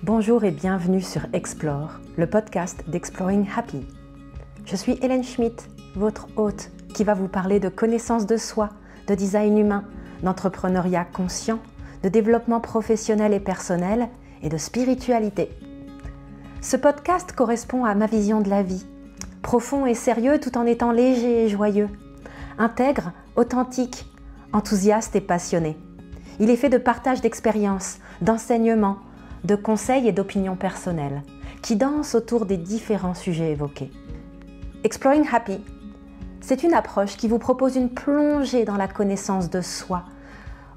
Bonjour et bienvenue sur Explore, le podcast d'Exploring Happy. Je suis Hélène Schmidt, votre hôte, qui va vous parler de connaissance de soi, de design humain, d'entrepreneuriat conscient, de développement professionnel et personnel et de spiritualité. Ce podcast correspond à ma vision de la vie, profond et sérieux tout en étant léger et joyeux, intègre, authentique, enthousiaste et passionné. Il est fait de partage d'expériences, d'enseignements, de conseils et d'opinions personnelles, qui dansent autour des différents sujets évoqués. Exploring Happy, c'est une approche qui vous propose une plongée dans la connaissance de soi,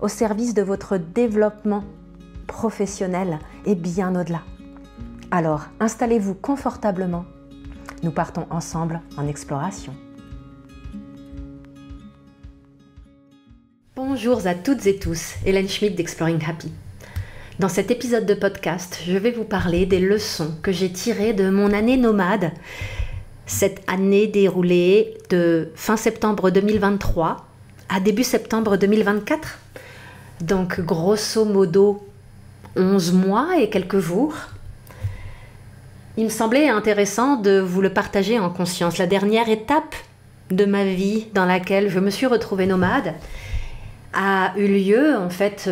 au service de votre développement professionnel et bien au-delà. Alors, installez-vous confortablement. Nous partons ensemble en exploration. Bonjour à toutes et tous, Hélène Schmidt d'Exploring Happy. Dans cet épisode de podcast, je vais vous parler des leçons que j'ai tirées de mon année nomade. Cette année déroulée de fin septembre 2023 à début septembre 2024. Donc grosso modo 11 mois et quelques jours. Il me semblait intéressant de vous le partager en conscience. La dernière étape de ma vie dans laquelle je me suis retrouvée nomade a eu lieu en fait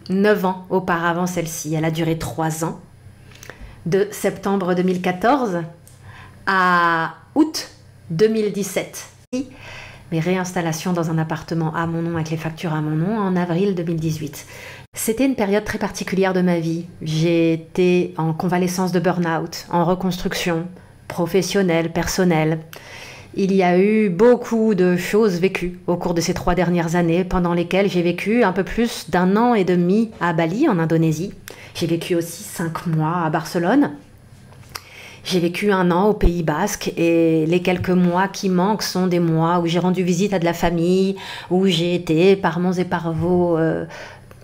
9 ans auparavant celle-ci. Elle a duré 3 ans, de septembre 2014 à août 2017. Mes réinstallations dans un appartement à mon nom avec les factures à mon nom en avril 2018. C'était une période très particulière de ma vie. J'étais en convalescence de burn-out, en reconstruction professionnelle, personnelle. Il y a eu beaucoup de choses vécues au cours de ces 3 dernières années, pendant lesquelles j'ai vécu un peu plus d'1 an et demi à Bali, en Indonésie. J'ai vécu aussi 5 mois à Barcelone. J'ai vécu 1 an au Pays Basque et les quelques mois qui manquent sont des mois où j'ai rendu visite à de la famille, où j'ai été par monts et par vaux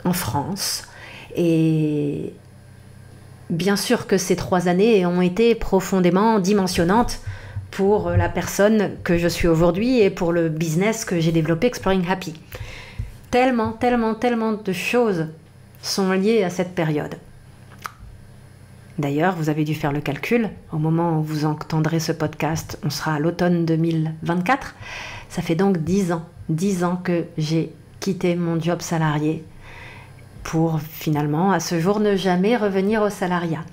en France. Et bien sûr que ces 3 années ont été profondément dimensionnantes pour la personne que je suis aujourd'hui et pour le business que j'ai développé, Exploring Happy. Tellement de choses sont liées à cette période. D'ailleurs, vous avez dû faire le calcul. Au moment où vous entendrez ce podcast, on sera à l'automne 2024. Ça fait donc 10 ans que j'ai quitté mon job salarié pour finalement, à ce jour, ne jamais revenir au salariat.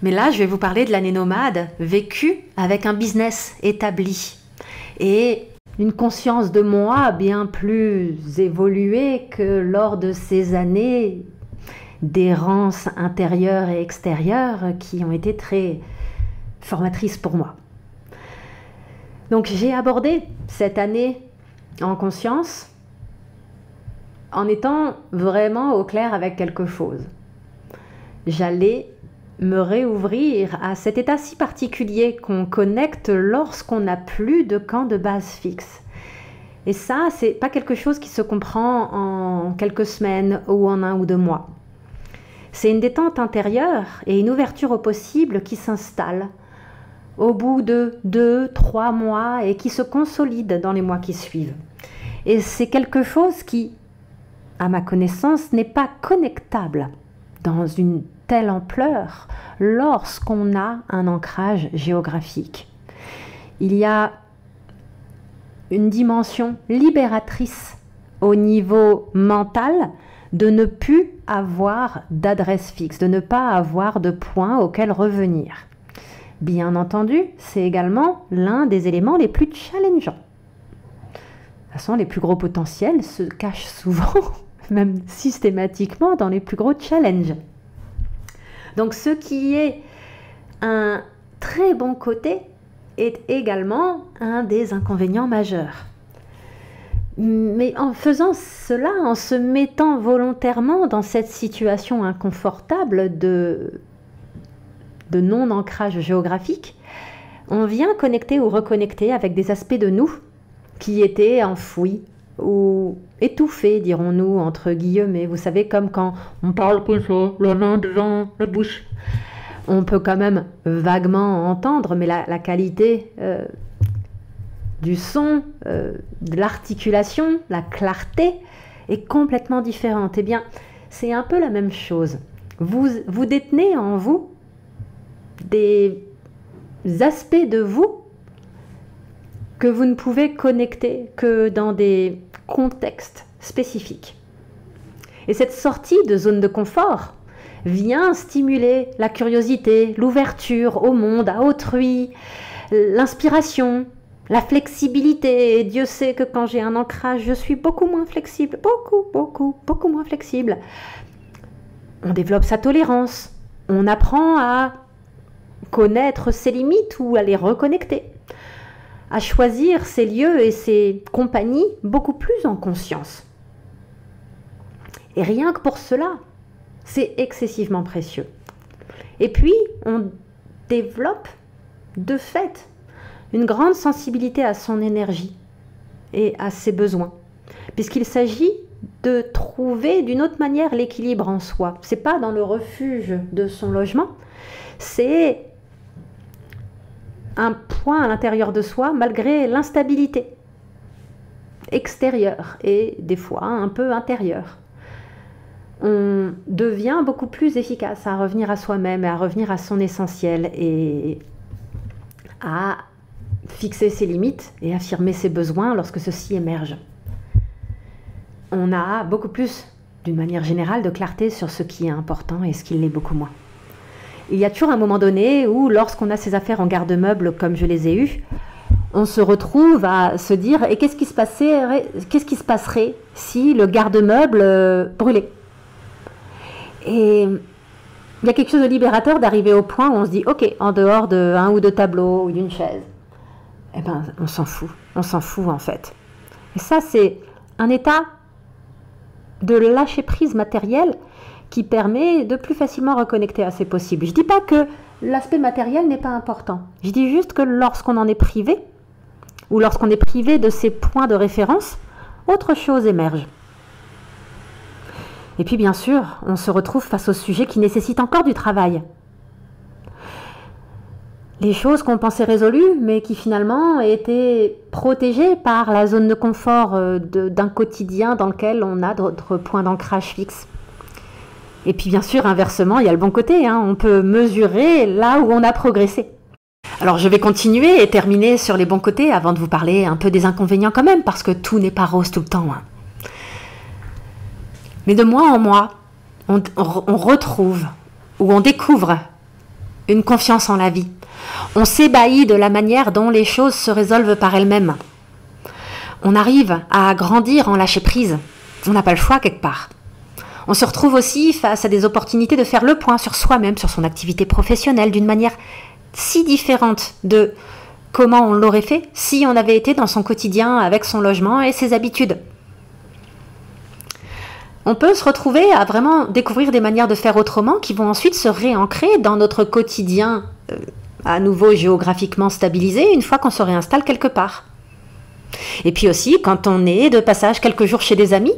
Mais là, je vais vous parler de l'année nomade vécue avec un business établi et une conscience de moi bien plus évoluée que lors de ces années d'errance intérieure et extérieure qui ont été très formatrices pour moi. Donc j'ai abordé cette année en conscience en étant vraiment au clair avec quelque chose. J'allais me réouvrir à cet état si particulier qu'on connecte lorsqu'on n'a plus de camp de base fixe. Et ça, c'est pas quelque chose qui se comprend en quelques semaines ou en 1 ou 2 mois. C'est une détente intérieure et une ouverture au possible qui s'installe au bout de 2-3 mois et qui se consolide dans les mois qui suivent. Et c'est quelque chose qui, à ma connaissance, n'est pas connectable dans une telle ampleur lorsqu'on a un ancrage géographique. Il y a une dimension libératrice au niveau mental de ne plus avoir d'adresse fixe, de ne pas avoir de point auquel revenir. Bien entendu, c'est également l'un des éléments les plus challengeants. De toute façon, les plus gros potentiels se cachent souvent, même systématiquement, dans les plus gros challenges. Donc ce qui est un très bon côté est également un des inconvénients majeurs. Mais en faisant cela, en se mettant volontairement dans cette situation inconfortable de non-ancrage géographique, on vient connecter ou reconnecter avec des aspects de nous qui étaient enfouis ou étouffés, dirons-nous, entre guillemets. Vous savez, comme quand on parle comme ça, la main devant la bouche. On peut quand même vaguement entendre, mais la qualité du son, de l'articulation, la clarté est complètement différente. Eh bien, c'est un peu la même chose. Vous détenez en vous des aspects de vous que vous ne pouvez connecter que dans des contextes spécifiques. Et cette sortie de zone de confort vient stimuler la curiosité, l'ouverture au monde, à autrui, l'inspiration, la flexibilité. Et Dieu sait que quand j'ai un ancrage, je suis beaucoup moins flexible, beaucoup moins flexible. On développe sa tolérance, on apprend à connaître ses limites ou à les reconnecter, à choisir ses lieux et ses compagnies beaucoup plus en conscience. Et rien que pour cela, c'est excessivement précieux. Et puis, on développe de fait une grande sensibilité à son énergie et à ses besoins, puisqu'il s'agit de trouver d'une autre manière l'équilibre en soi. Ce n'est pas dans le refuge de son logement, c'est un point à l'intérieur de soi malgré l'instabilité extérieure et des fois un peu intérieure. On devient beaucoup plus efficace à revenir à soi-même et à revenir à son essentiel et à fixer ses limites et affirmer ses besoins lorsque ceux-ci émergent. On a beaucoup plus, d'une manière générale, de clarté sur ce qui est important et ce qui l'est beaucoup moins. Il y a toujours un moment donné où, lorsqu'on a ses affaires en garde-meuble comme je les ai eues, on se retrouve à se dire « et qu'est-ce qui se passerait si le garde-meuble brûlait ?» Et il y a quelque chose de libérateur d'arriver au point où on se dit « ok, en dehors d'un ou deux tableaux ou d'une chaise », eh ben on s'en fout en fait. Et ça, c'est un état de lâcher prise matériel qui permet de plus facilement reconnecter à ses possibles. Je ne dis pas que l'aspect matériel n'est pas important. Je dis juste que lorsqu'on en est privé, ou lorsqu'on est privé de ces points de référence, autre chose émerge. Et puis bien sûr, on se retrouve face au sujet qui nécessite encore du travail. Les choses qu'on pensait résolues, mais qui finalement étaient protégées par la zone de confort d'un quotidien dans lequel on a d'autres points d'ancrage fixes. Et puis bien sûr, inversement, il y a le bon côté, hein, on peut mesurer là où on a progressé. Alors je vais continuer et terminer sur les bons côtés avant de vous parler un peu des inconvénients quand même, parce que tout n'est pas rose tout le temps. Hein. Mais de mois en mois, on retrouve ou on découvre une confiance en la vie. On s'ébahit de la manière dont les choses se résolvent par elles-mêmes. On arrive à grandir en lâcher prise. On n'a pas le choix quelque part. On se retrouve aussi face à des opportunités de faire le point sur soi-même, sur son activité professionnelle, d'une manière si différente de comment on l'aurait fait si on avait été dans son quotidien avec son logement et ses habitudes. On peut se retrouver à vraiment découvrir des manières de faire autrement qui vont ensuite se réancrer dans notre quotidien à nouveau géographiquement stabilisé une fois qu'on se réinstalle quelque part. Et puis aussi, quand on est de passage quelques jours chez des amis,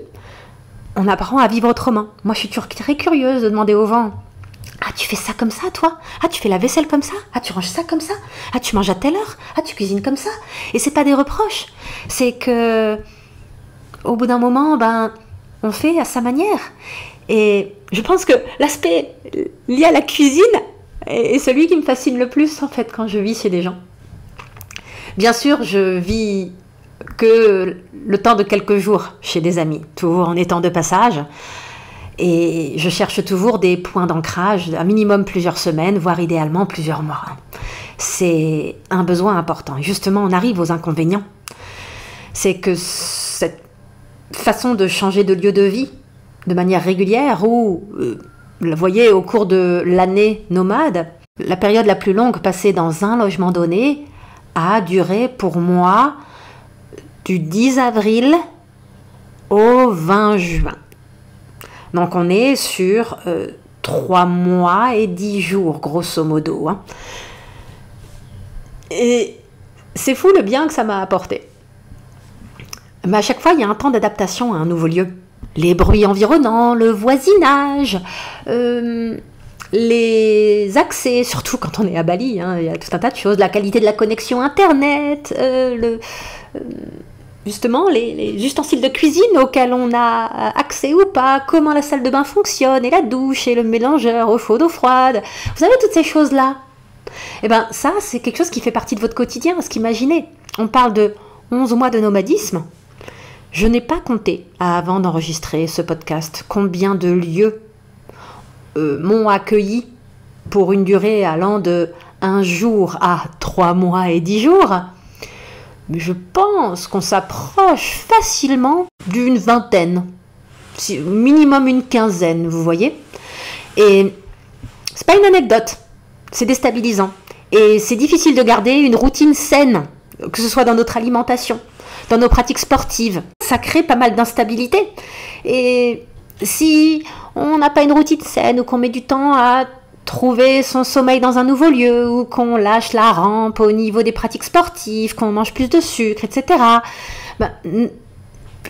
on apprend à vivre autrement. Moi, je suis toujours très curieuse de demander aux gens « Ah, tu fais ça comme ça, toi? Ah, tu fais la vaisselle comme ça? Ah, tu ranges ça comme ça? Ah, tu manges à telle heure? Ah, tu cuisines comme ça ?» Et c'est pas des reproches. C'est que, au bout d'un moment, on fait à sa manière. Et je pense que l'aspect lié à la cuisine est celui qui me fascine le plus, en fait, quand je vis chez des gens. Bien sûr, je vis que le temps de quelques jours chez des amis, toujours en étant de passage. Et je cherche toujours des points d'ancrage, un minimum plusieurs semaines, voire idéalement plusieurs mois. C'est un besoin important. Et justement, on arrive aux inconvénients. C'est que cette façon de changer de lieu de vie de manière régulière ou, vous voyez, au cours de l'année nomade, la période la plus longue passée dans un logement donné a duré pour moi du 10 avril au 20 juin. Donc on est sur 3 mois et 10 jours, grosso modo. Hein. Et c'est fou le bien que ça m'a apporté. Mais à chaque fois, il y a un temps d'adaptation à un nouveau lieu. Les bruits environnants, le voisinage, les accès, surtout quand on est à Bali, hein, il y a tout un tas de choses, la qualité de la connexion Internet, justement les ustensiles de cuisine auxquels on a accès ou pas, comment la salle de bain fonctionne, et la douche, et le mélangeur, eau chaude, eau froide. Vous savez, toutes ces choses-là. Eh bien, ça, c'est quelque chose qui fait partie de votre quotidien. Parce qu'imaginez, on parle de 11 mois de nomadisme. Je n'ai pas compté, avant d'enregistrer ce podcast, combien de lieux m'ont accueilli pour une durée allant de 1 jour à 3 mois et 10 jours. Mais je pense qu'on s'approche facilement d'une vingtaine, minimum une quinzaine, vous voyez. Et c'est pas une anecdote, c'est déstabilisant. Et c'est difficile de garder une routine saine, que ce soit dans notre alimentation, dans nos pratiques sportives. Ça crée pas mal d'instabilité. Et si on n'a pas une routine saine ou qu'on met du temps à trouver son sommeil dans un nouveau lieu ou qu'on lâche la rampe au niveau des pratiques sportives, qu'on mange plus de sucre, etc., ben,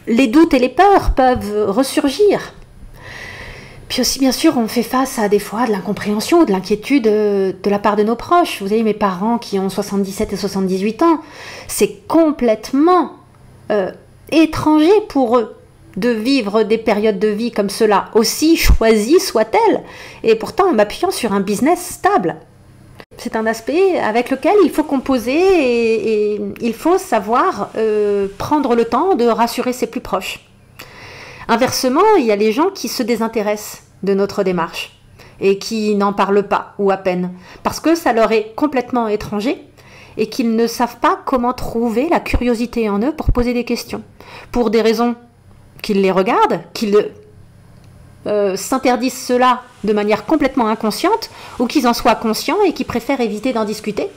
les doutes et les peurs peuvent ressurgir. Puis aussi, bien sûr, on fait face à des fois de l'incompréhension, de l'inquiétude de la part de nos proches. Vous savez, mes parents qui ont 77 et 78 ans, c'est complètement étranger pour eux de vivre des périodes de vie comme cela, aussi choisies soient-elles, et pourtant en m'appuyant sur un business stable. C'est un aspect avec lequel il faut composer et il faut savoir prendre le temps de rassurer ses plus proches. Inversement, il y a les gens qui se désintéressent de notre démarche et qui n'en parlent pas ou à peine, parce que ça leur est complètement étranger et qu'ils ne savent pas comment trouver la curiosité en eux pour poser des questions, pour des raisons qu'ils les regardent, qu'ils s'interdisent cela de manière complètement inconsciente, ou qu'ils en soient conscients et qu'ils préfèrent éviter d'en discuter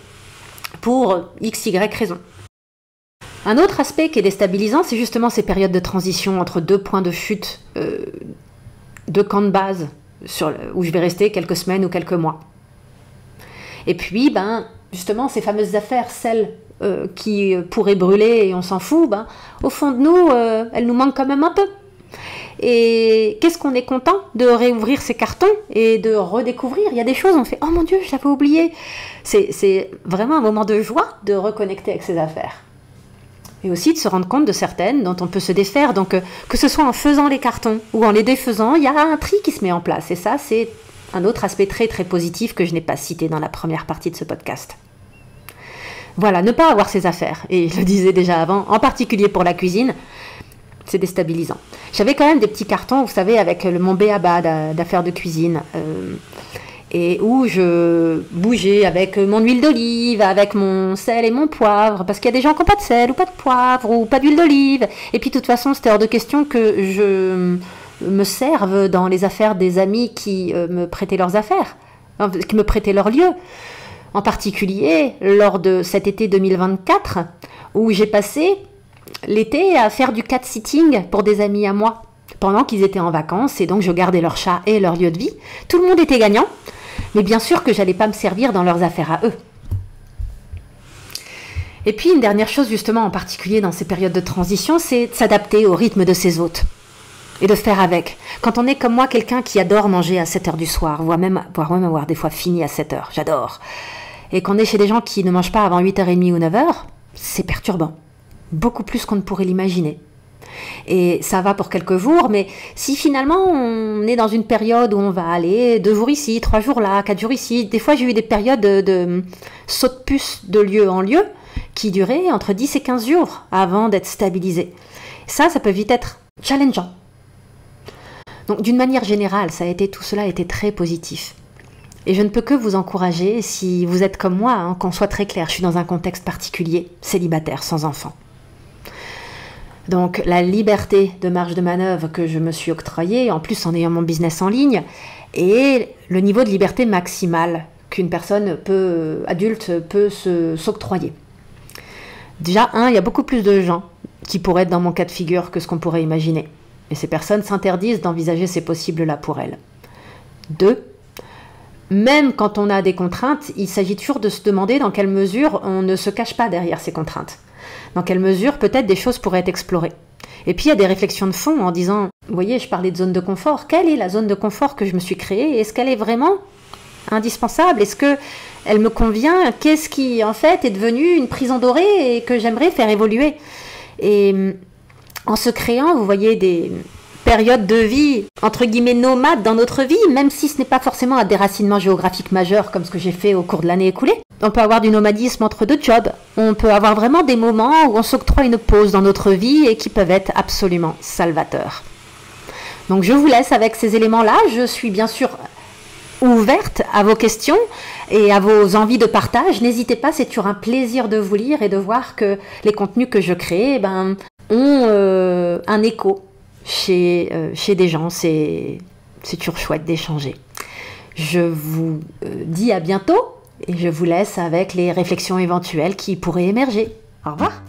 pour x, y raison. Un autre aspect qui est déstabilisant, c'est justement ces périodes de transition entre deux points de chute, deux camps de base, où je vais rester quelques semaines ou quelques mois. Et puis, justement, ces fameuses affaires, celles qui pourraient brûler et on s'en fout, au fond de nous, elles nous manquent quand même un peu. Et qu'est-ce qu'on est content de réouvrir ces cartons et de redécouvrir. Il y a des choses, on fait « Oh mon Dieu, je l'avais oublié !» C'est vraiment un moment de joie de reconnecter avec ces affaires. Et aussi de se rendre compte de certaines dont on peut se défaire. Donc, que ce soit en faisant les cartons ou en les défaisant, il y a un tri qui se met en place. Et ça, c'est un autre aspect très très positif que je n'ai pas cité dans la première partie de ce podcast. Voilà, ne pas avoir ses affaires, et je le disais déjà avant, en particulier pour la cuisine, c'est déstabilisant. J'avais quand même des petits cartons, vous savez, avec mon b.a.-ba d'affaires de cuisine, et où je bougeais avec mon huile d'olive, avec mon sel et mon poivre, parce qu'il y a des gens qui n'ont pas de sel, ou pas de poivre, ou pas d'huile d'olive, et puis de toute façon, c'était hors de question que je me serve dans les affaires des amis qui me prêtaient leurs affaires, qui me prêtaient leur lieu. En particulier, lors de cet été 2024, où j'ai passé l'été à faire du cat-sitting pour des amis à moi, pendant qu'ils étaient en vacances, et donc je gardais leur chat et leur lieu de vie. Tout le monde était gagnant, mais bien sûr que j'allais pas me servir dans leurs affaires à eux. Et puis une dernière chose, justement, en particulier dans ces périodes de transition, c'est de s'adapter au rythme de ses hôtes. Et de faire avec. Quand on est comme moi, quelqu'un qui adore manger à 7h du soir, voire même avoir des fois fini à 7h, j'adore. Et qu'on est chez des gens qui ne mangent pas avant 8h30 ou 9h, c'est perturbant. Beaucoup plus qu'on ne pourrait l'imaginer. Et ça va pour quelques jours, mais si finalement on est dans une période où on va aller 2 jours ici, 3 jours là, 4 jours ici, des fois j'ai eu des périodes de saut de puce de lieu en lieu qui duraient entre 10 et 15 jours avant d'être stabilisé. Ça peut vite être challengeant. Donc d'une manière générale, tout cela a été très positif. Et je ne peux que vous encourager, si vous êtes comme moi, qu'on soit très clair, je suis dans un contexte particulier, célibataire, sans enfant. Donc la liberté de marge de manœuvre que je me suis octroyée, en plus en ayant mon business en ligne, et le niveau de liberté maximale qu'une personne adulte peut s'octroyer. Déjà, il y a beaucoup plus de gens qui pourraient être dans mon cas de figure que ce qu'on pourrait imaginer. Et ces personnes s'interdisent d'envisager ces possibles-là pour elles. 2, même quand on a des contraintes, il s'agit toujours de se demander dans quelle mesure on ne se cache pas derrière ces contraintes. Dans quelle mesure peut-être des choses pourraient être explorées. Et puis il y a des réflexions de fond en disant, vous voyez, je parlais de zone de confort. Quelle est la zone de confort que je me suis créée? Est-ce qu'elle est vraiment indispensable? Est-ce qu'elle me convient? Qu'est-ce qui en fait est devenu une prison dorée et que j'aimerais faire évoluer? Et en se créant, vous voyez, des périodes de vie, entre guillemets, nomades dans notre vie, même si ce n'est pas forcément un déracinement géographique majeur comme ce que j'ai fait au cours de l'année écoulée. On peut avoir du nomadisme entre deux jobs. On peut avoir vraiment des moments où on s'octroie une pause dans notre vie et qui peuvent être absolument salvateurs. Donc je vous laisse avec ces éléments-là. Je suis bien sûr ouverte à vos questions et à vos envies de partage. N'hésitez pas, c'est toujours un plaisir de vous lire et de voir que les contenus que je crée ont un écho chez des gens. C'est toujours chouette d'échanger. Je vous dis à bientôt et je vous laisse avec les réflexions éventuelles qui pourraient émerger. Au revoir.